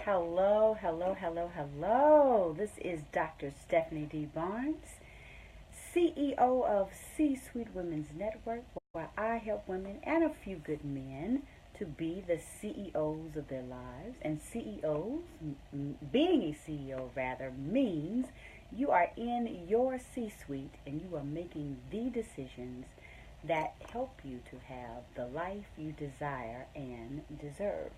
Hello, hello, hello, hello. This is Dr. Stephanie D. Barnes, CEO of C Suite Women's Network, where I help women and a few good men to be the CEOs of their lives. And CEOs, being a CEO rather, means you are in your C suite and you are making the decisions that help you to have the life you desire and deserve.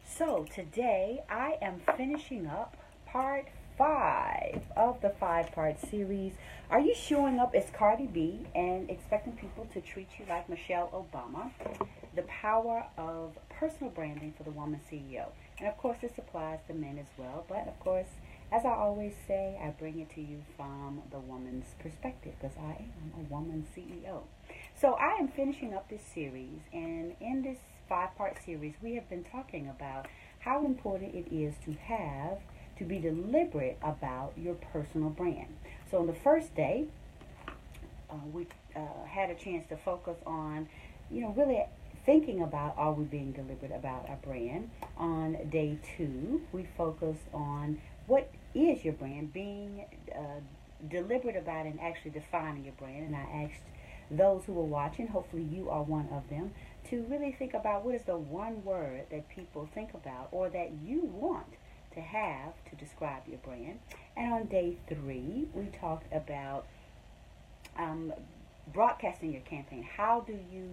So today I am finishing up part 5 of the 5-part series. Are you showing up as Cardi B and expecting people to treat you like Michelle Obama? The power of personal branding for the woman CEO. And of course, this applies to men as well. But of course, as I always say, I bring it to you from the woman's perspective because I am a woman CEO. So I am finishing up this series, and in this 5-part series, we have been talking about how important it is to be deliberate about your personal brand. So on the first day, we had a chance to focus on, really thinking about, are we being deliberate about our brand? On day 2, we focused on what is your brand, being deliberate about and actually defining your brand. And I asked those who were watching, hopefully you are one of them, to really think about what is the one word that people think about or that you want to have to describe your brand. And on day 3, we talked about broadcasting your campaign. How do you,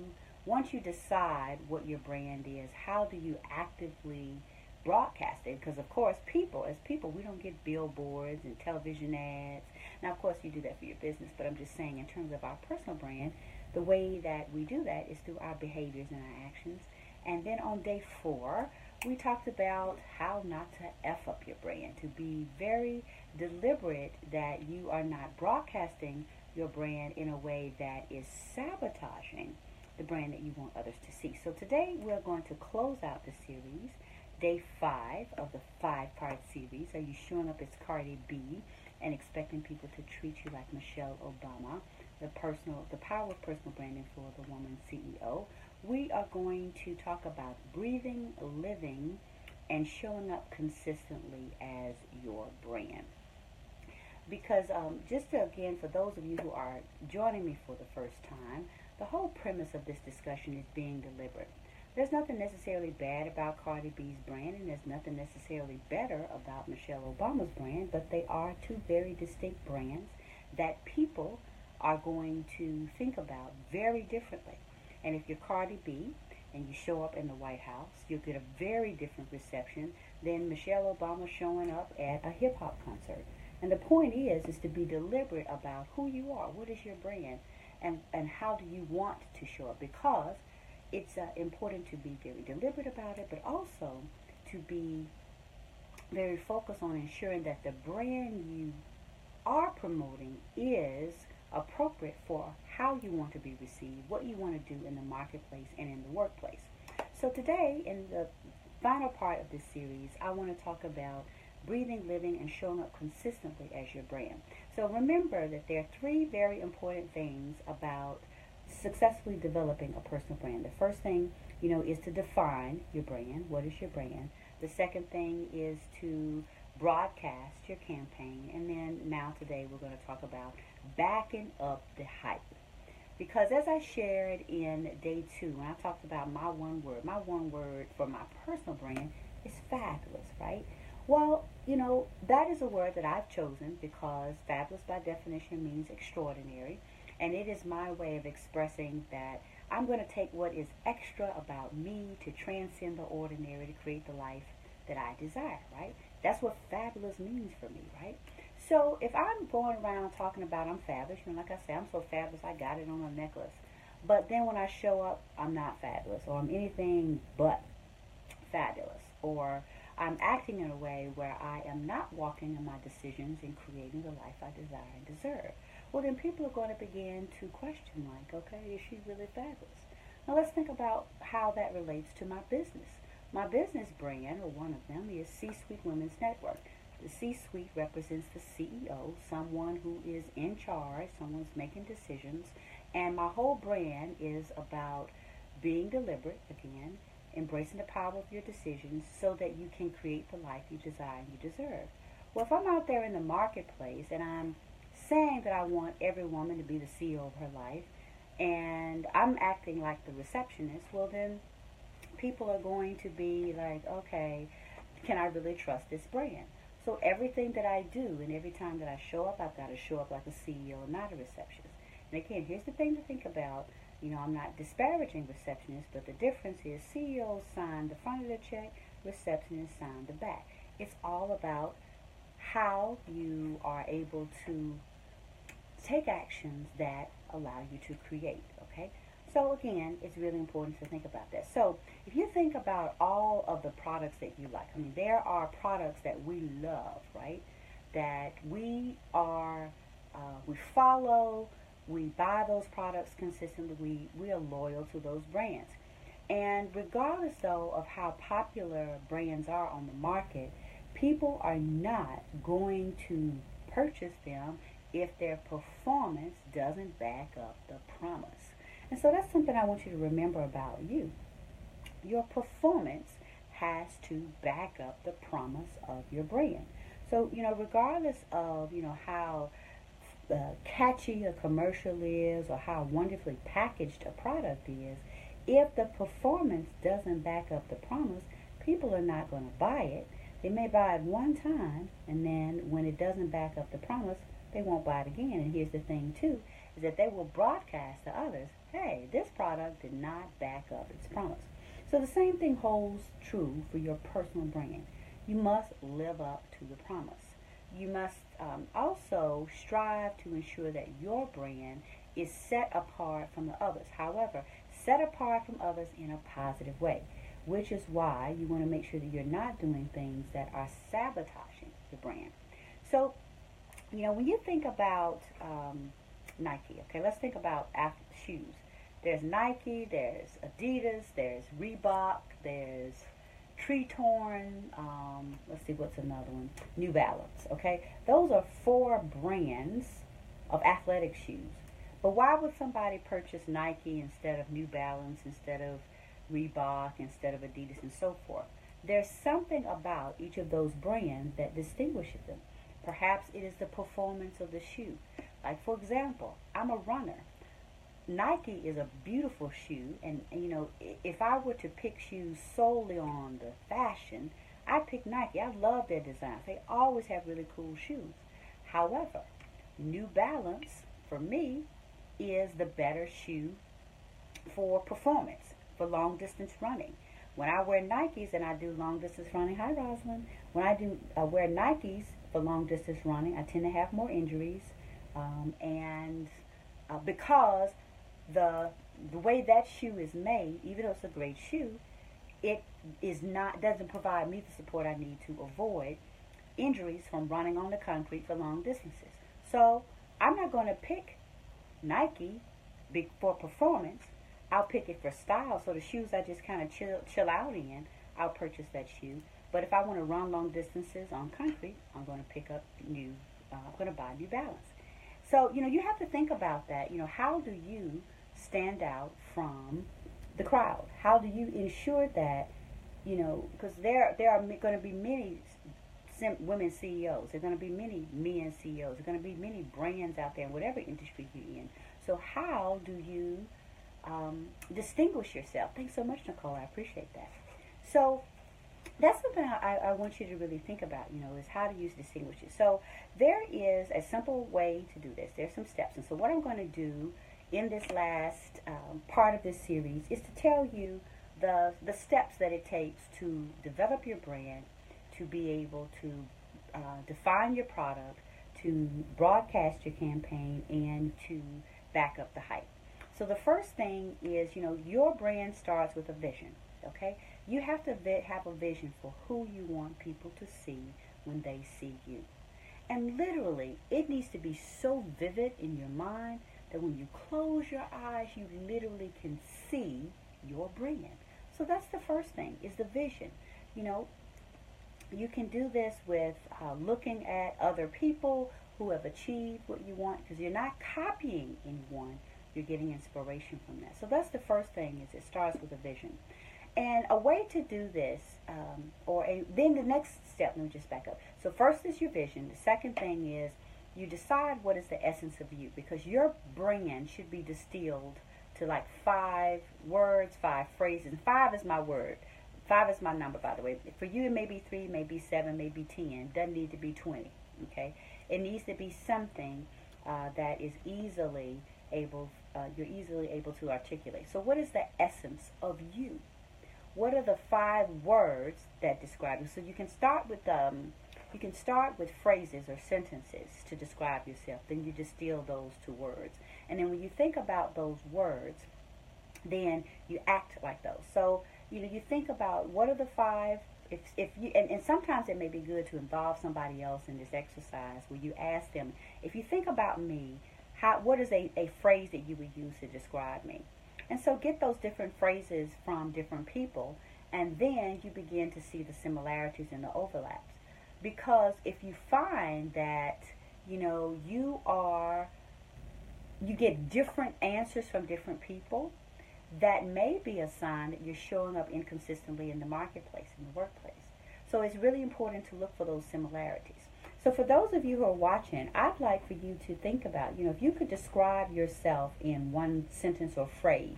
once you decide what your brand is, how do you actively broadcast it? Because of course, as people, we don't get billboards and television ads. Now, of course, you do that for your business, but I'm just saying in terms of our personal brand, the way that we do that is through our behaviors and our actions. And then on day 4, we talked about how not to F up your brand, to be very deliberate that you are not broadcasting your brand in a way that is sabotaging the brand that you want others to see. So today we're going to close out the series, day 5 of the 5-part series. Are you showing up as Cardi B and expecting people to treat you like Michelle Obama? The power of personal branding for the woman CEO. We are going to talk about breathing, living, and showing up consistently as your brand. Because again, for those of you who are joining me for the first time, the whole premise of this discussion is being deliberate. There's nothing necessarily bad about Cardi B's brand, and there's nothing necessarily better about Michelle Obama's brand, but they are two very distinct brands that people are going to think about very differently. And if you're Cardi B and you show up in the White House, you'll get a very different reception than Michelle Obama showing up at a hip-hop concert. And the point is to be deliberate about who you are, what is your brand, and how do you want to show up, because it's important to be very deliberate about it, but also to be very focused on ensuring that the brand you are promoting is appropriate for how you want to be received, what you want to do in the marketplace and in the workplace. So today, in the final part of this series, I want to talk about breathing, living, and showing up consistently as your brand. So remember that there are 3 very important things about successfully developing a personal brand. The first thing, is to define your brand. What is your brand? The second thing is to broadcast your campaign. And then now today we're going to talk about backing up the hype. Because as I shared in day 2, when I talked about my one word for my personal brand is fabulous, right? Well, that is a word that I've chosen because fabulous by definition means extraordinary. And it is my way of expressing that I'm going to take what is extra about me to transcend the ordinary to create the life that I desire, right? That's what fabulous means for me, right? So if I'm going around talking about I'm fabulous, like I say, I'm so fabulous, I got it on a necklace. But then when I show up, I'm not fabulous, or I'm anything but fabulous, or I'm acting in a way where I am not walking in my decisions and creating the life I desire and deserve. Well, then people are going to begin to question, like, okay, is she really fabulous? Now let's think about how that relates to my business. My business brand, or one of them, is C-Suite Women's Network. The C-Suite represents the CEO, someone who is in charge, someone's making decisions, and my whole brand is about being deliberate, again, embracing the power of your decisions so that you can create the life you desire and you deserve. Well, if I'm out there in the marketplace and I'm saying that I want every woman to be the CEO of her life, and I'm acting like the receptionist, well then people are going to be like, okay, can I really trust this brand? So everything that I do and every time that I show up, I've got to show up like a CEO and not a receptionist. And again, here's the thing to think about. I'm not disparaging receptionists, but the difference is CEOs sign the front of the check, receptionists sign the back. It's all about how you are able to take actions that allow you to create, okay? So again, it's really important to think about that. So if you think about all of the products that you like, I mean, there are products that we love, right? That we follow, we buy those products consistently, we are loyal to those brands. And regardless, though, of how popular brands are on the market, people are not going to purchase them if their performance doesn't back up the promise. And so that's something I want you to remember about you. Your performance has to back up the promise of your brand. So, regardless of, how catchy a commercial is or how wonderfully packaged a product is, if the performance doesn't back up the promise, people are not going to buy it. They may buy it one time, and then when it doesn't back up the promise, they won't buy it again. And here's the thing, too, is that they will broadcast to others, hey, this product did not back up its promise. So the same thing holds true for your personal brand. You must live up to the promise. You must also strive to ensure that your brand is set apart from the others. However, set apart from others in a positive way, which is why you want to make sure that you're not doing things that are sabotaging your brand. So, when you think about Nike, okay, let's think about shoes. There's Nike, there's Adidas, there's Reebok, there's Tretorn, let's see, what's another one? New Balance, okay? Those are 4 brands of athletic shoes. But why would somebody purchase Nike instead of New Balance, instead of Reebok, instead of Adidas, and so forth? There's something about each of those brands that distinguishes them. Perhaps it is the performance of the shoe. Like, for example, I'm a runner. Nike is a beautiful shoe, and if I were to pick shoes solely on the fashion, I'd pick Nike. I love their designs. They always have really cool shoes. However, New Balance, for me, is the better shoe for performance, for long distance running. When I wear Nikes and I do long distance running, hi Rosalind, when I do wear Nikes for long distance running, I tend to have more injuries, and because the way that shoe is made, even though it's a great shoe, it doesn't provide me the support I need to avoid injuries from running on the concrete for long distances. So I'm not going to pick Nike for performance. I'll pick it for style. So the shoes I just kind of chill out in, I'll purchase that shoe. But if I want to run long distances on concrete, I'm going to pick up I'm going to buy New Balance. So, you have to think about that. How do you stand out from the crowd? How do you ensure that, because there are going to be many women CEOs. There are going to be many men CEOs. There are going to be many brands out there in whatever industry you're in. So how do you distinguish yourself? Thanks so much, Nicole. I appreciate that. So that's something I want you to really think about, is how do you distinguish it. So there is a simple way to do this. There's some steps. And so what I'm going to do in this last part of this series is to tell you the steps that it takes to develop your brand, to be able to define your product, to broadcast your campaign, and to back up the hype. So the first thing is, your brand starts with a vision, okay? You have to have a vision for who you want people to see when they see you. And literally, it needs to be so vivid in your mind that when you close your eyes, you literally can see your brand. So that's the first thing, is the vision. You can do this with looking at other people who have achieved what you want, because you're not copying anyone. You're getting inspiration from that. So that's the first thing, is it starts with a vision. And a way to do this, then the next step, let me just back up. So first is your vision. The second thing is you decide what is the essence of you, because your brand should be distilled to like 5 words, 5 phrases. 5 is my word. 5 is my number, by the way. For you, it may be 3, maybe 7, maybe 10. Doesn't need to be 20. Okay, it needs to be something that is you're easily able to articulate. So, what is the essence of you? What are the 5 words that describe you? So you can start with phrases or sentences to describe yourself. Then you distill those to words, and then when you think about those words, then you act like those. So you think about what are the 5. If you and sometimes it may be good to involve somebody else in this exercise where you ask them, if you think about me, what is a phrase that you would use to describe me? And so get those different phrases from different people, and then you begin to see the similarities and the overlaps. Because if you find that you get different answers from different people, that may be a sign that you're showing up inconsistently in the marketplace, in the workplace. So it's really important to look for those similarities. So for those of you who are watching, I'd like for you to think about, if you could describe yourself in one sentence or phrase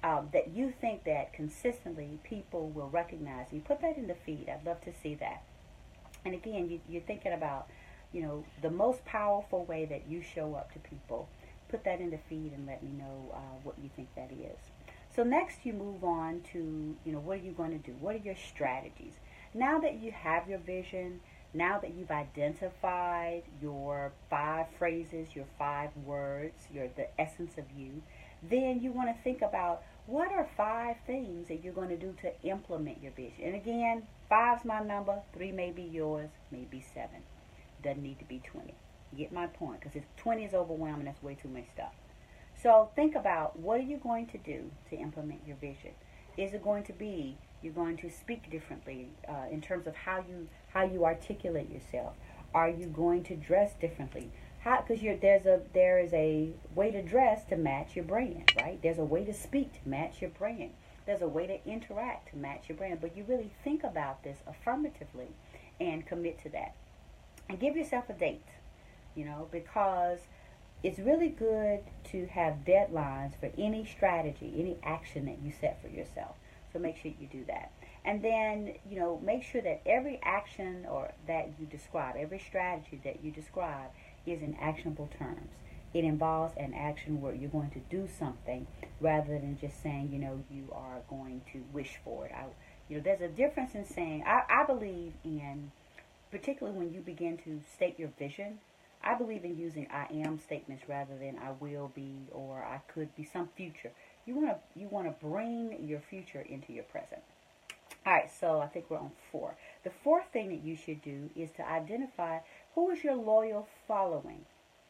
that you think that consistently people will recognize you, put that in the feed. I'd love to see that. And again, you're thinking about, the most powerful way that you show up to people. Put that in the feed and let me know what you think that is. So next you move on to, what are you going to do? What are your strategies? Now that you have your vision, now that you've identified your 5 phrases, your 5 words, the essence of you, then you want to think about what are 5 things that you're going to do to implement your vision. And again, 5's my number, 3 may be yours, maybe 7. Doesn't need to be 20. You get my point? Because if 20 is overwhelming, that's way too much stuff. So think about, what are you going to do to implement your vision? Is it going to be you're going to speak differently in terms of how you articulate yourself? Are you going to dress differently? Because there is a way to dress to match your brand, right? There's a way to speak to match your brand. There's a way to interact to match your brand. But you really think about this affirmatively and commit to that. And give yourself a date, because it's really good to have deadlines for any strategy, any action that you set for yourself. So make sure you do that. And then, make sure that every action or that you describe, every strategy that you describe is in actionable terms. It involves an action where you're going to do something rather than just saying, you are going to wish for it. There's a difference in saying, I believe in, particularly when you begin to state your vision, I believe in using I am statements rather than I will be or I could be, some future. You want to bring your future into your present. All right, so I think we're on 4. The 4th thing that you should do is to identify who is your loyal following.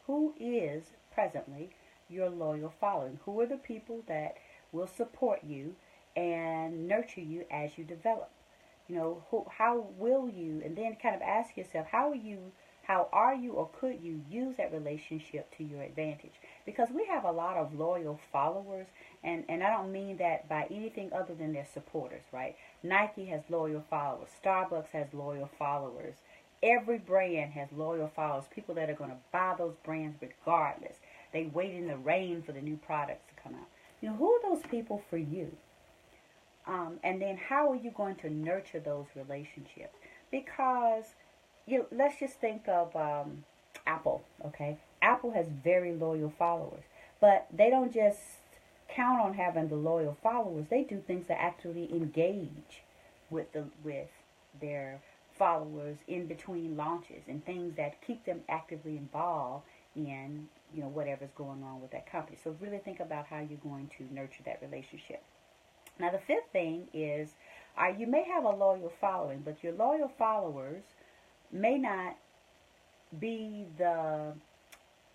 Who is presently your loyal following? Who are the people that will support you and nurture you as you develop? How will you, and then kind of ask yourself, how are you or could you use that relationship to your advantage? Because we have a lot of loyal followers, and I don't mean that by anything other than their supporters, right? Nike has loyal followers. Starbucks has loyal followers. Every brand has loyal followers, people that are going to buy those brands regardless. They wait in the rain for the new products to come out. Who are those people for you? And then how are you going to nurture those relationships? Because let's just think of Apple, okay? Apple has very loyal followers, but they don't just count on having the loyal followers. They do things to actually engage with their followers in between launches and things that keep them actively involved in whatever's going on with that company. So really think about how you're going to nurture that relationship. Now the 5th thing is you may have a loyal following, but your loyal followers may not be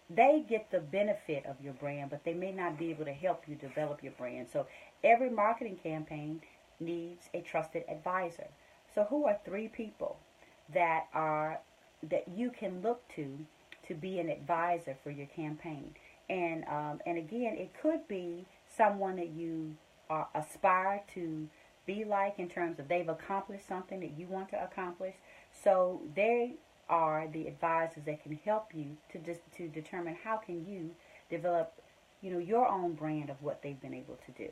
they get the benefit of your brand, but they may not be able to help you develop your brand. So every marketing campaign needs a trusted advisor. So who are 3 people that you can look to be an advisor for your campaign? And again, it could be someone that you aspire to be like in terms of they've accomplished something that you want to accomplish. So they are the advisors that can help you to determine how can you develop, your own brand of what they've been able to do.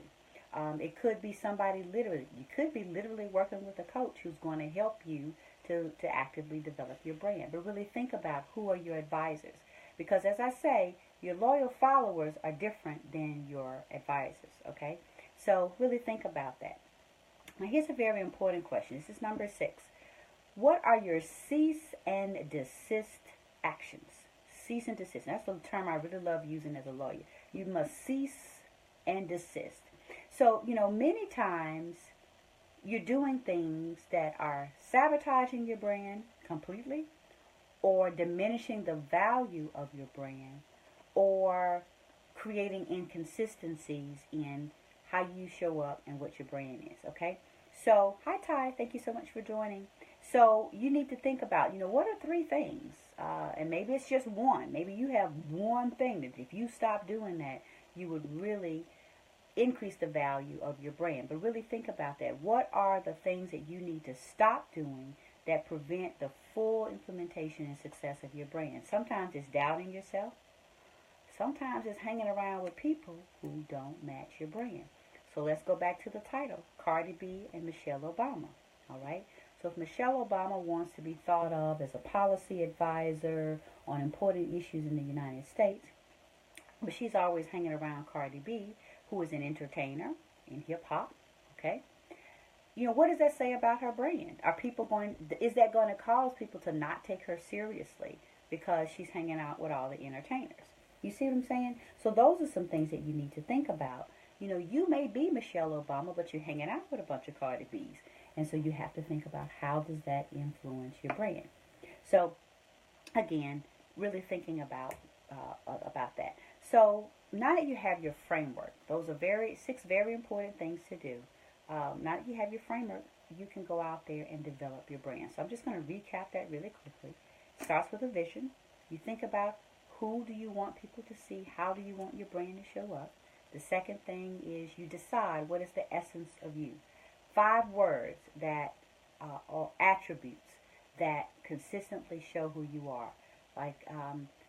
It could be somebody literally, you could be literally working with a coach who's going to help you to actively develop your brand. But really think about who are your advisors. Because as I say, your loyal followers are different than your advisors, okay? So really think about that. Now here's a very important question. This is number 6. What are your cease and desist actions? Cease and desist. That's a term I really love using as a lawyer. You must cease and desist. So, many times you're doing things that are sabotaging your brand completely, or diminishing the value of your brand, or creating inconsistencies in how you show up and what your brand is, okay? So, hi Ty, thank you so much for joining. So, you need to think about, what are 3 things? And maybe it's just one. Maybe you have one thing that if you stop doing that, you would really increase the value of your brand. But really think about that. What are the things that you need to stop doing that prevent the full implementation and success of your brand? Sometimes it's doubting yourself. Sometimes it's hanging around with people who don't match your brand. So let's go back to the title, Cardi B and Michelle Obama. All right? So if Michelle Obama wants to be thought of as a policy advisor on important issues in the United States, but she's always hanging around Cardi B, who is an entertainer in hip-hop, okay? What does that say about her brand? Is that going to cause people to not take her seriously because she's hanging out with all the entertainers? You see what I'm saying? So those are some things that you need to think about. You may be Michelle Obama, but you're hanging out with a bunch of Cardi B's. And so you have to think about how does that influence your brand. So, again, really thinking about that. So now that you have your framework, those are 6 very important things to do. Now that you have your framework, you can go out there and develop your brand. So I'm just going to recap that really quickly. It starts with a vision. You think about who do you want people to see? How do you want your brand to show up? The second thing is you decide what is the essence of you. 5 words that or attributes that consistently show who you are.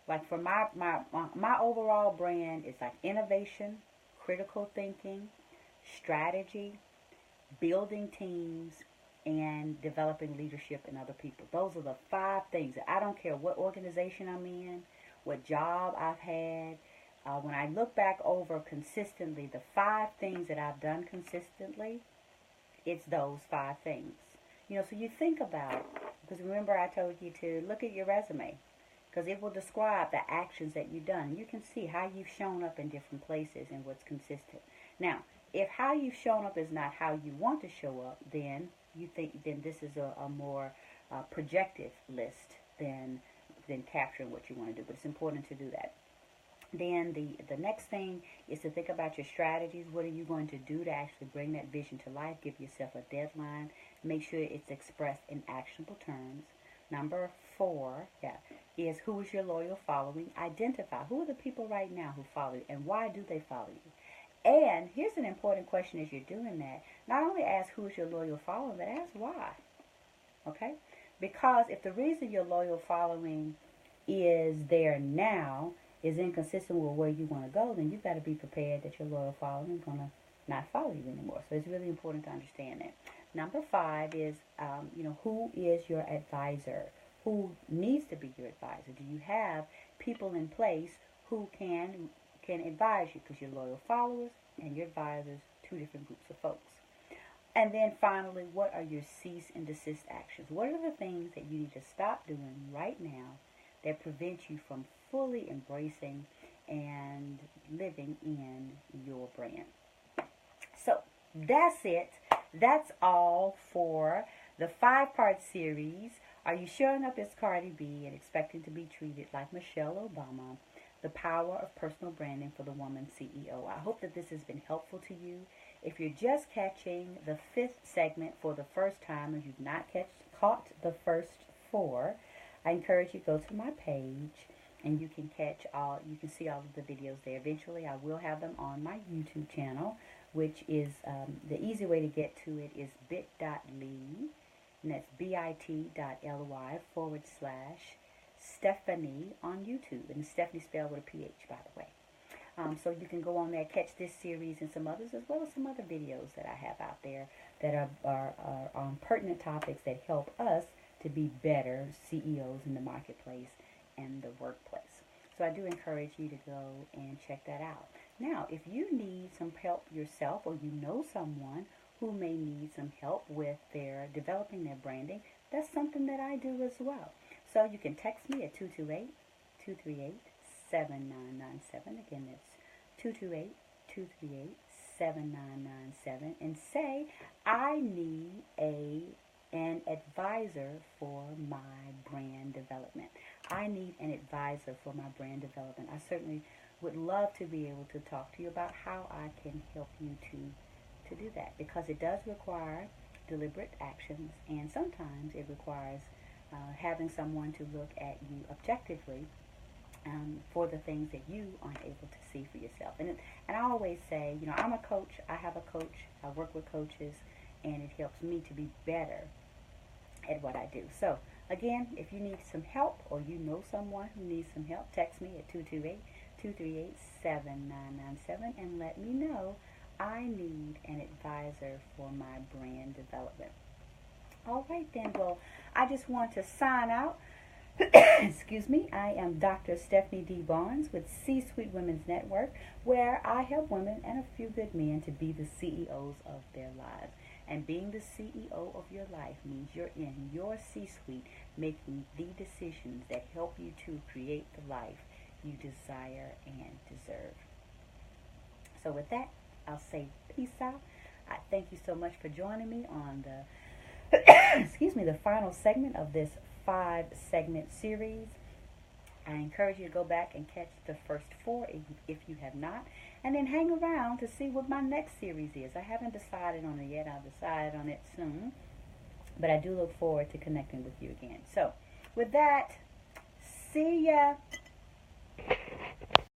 Like for my overall brand is like innovation, critical thinking, strategy, building teams, and developing leadership in other people. Those are the 5 things. I don't care what organization I'm in, what job I've had. When I look back over consistently, the 5 things that I've done consistently, it's those 5 things. So you think about, because remember I told you to look at your resume, because it will describe the actions that you've done. You can see how you've shown up in different places and what's consistent. Now, if how you've shown up is not how you want to show up, then this is a more projective list than capturing what you want to do. But it's important to do that. Then the next thing is to think about your strategies. What are you going to do to actually bring that vision to life? Give yourself a deadline. Make sure it's expressed in actionable terms. Number 4, is who is your loyal following? Identify who are the people right now who follow you and why do they follow you? And here's an important question as you're doing that. Not only ask who is your loyal following, but ask why. Okay? Because if the reason your loyal following is there now is inconsistent with where you want to go, then you've got to be prepared that your loyal following is going to not follow you anymore. So it's really important to understand that. Number 5 is, who is your advisor? Who needs to be your advisor? Do you have people in place who can advise you? Because your loyal followers and your advisors, 2 different groups of folks. And then finally, what are your cease and desist actions? What are the things that you need to stop doing right now that prevent you from fully embracing and living in your brand? So that's it. That's all for the 5-part series. Are you showing up as Cardi B and expecting to be treated like Michelle Obama? The power of personal branding for the woman CEO. I hope that this has been helpful to you. If you're just catching the 5th segment for the first time, or you've not caught the first 4, I encourage you to go to my page and you can see all of the videos there. Eventually I will have them on my YouTube channel, which is the easy way to get to it is bit.ly, and that's bit.ly/Stephanie on YouTube. And Stephanie spelled with a PH, by the way. So you can go on there, catch this series and some others, as well as some other videos that I have out there that are on pertinent topics that help us to be better CEOs in the marketplace and the workplace. So I do encourage you to go and check that out. Now, if you need some help yourself, or you know someone who may need some help with their developing their branding, that's something that I do as well. So you can text me at 228-238-7997. Again, that's 228-238-7997, and say, I need an advisor for my brand development. I need an advisor for my brand development. I certainly would love to be able to talk to you about how I can help you to do that, because it does require deliberate actions, and sometimes it requires having someone to look at you objectively for the things that you aren't able to see for yourself. And I always say, you know, I'm a coach. I have a coach. I work with coaches, and it helps me to be better at what I do. So, again, if you need some help, or you know someone who needs some help, text me at 228-238-7997 and let me know I need an advisor for my brand development. All right, then. Well, I just want to sign out. Excuse me. I am Dr. Stephanie D. Barnes with C-Suite Women's Network, where I help women and a few good men to be the CEOs of their lives. And being the CEO of your life means you're in your C-suite, making the decisions that help you to create the life you desire and deserve. So with that, I'll say peace out. I thank you so much for joining me on the the final segment of this 5-segment series. I encourage you to go back and catch the first 4 if you have not, and then hang around to see what my next series is. I haven't decided on it yet. I'll decide on it soon, but I do look forward to connecting with you again. So with that, see ya.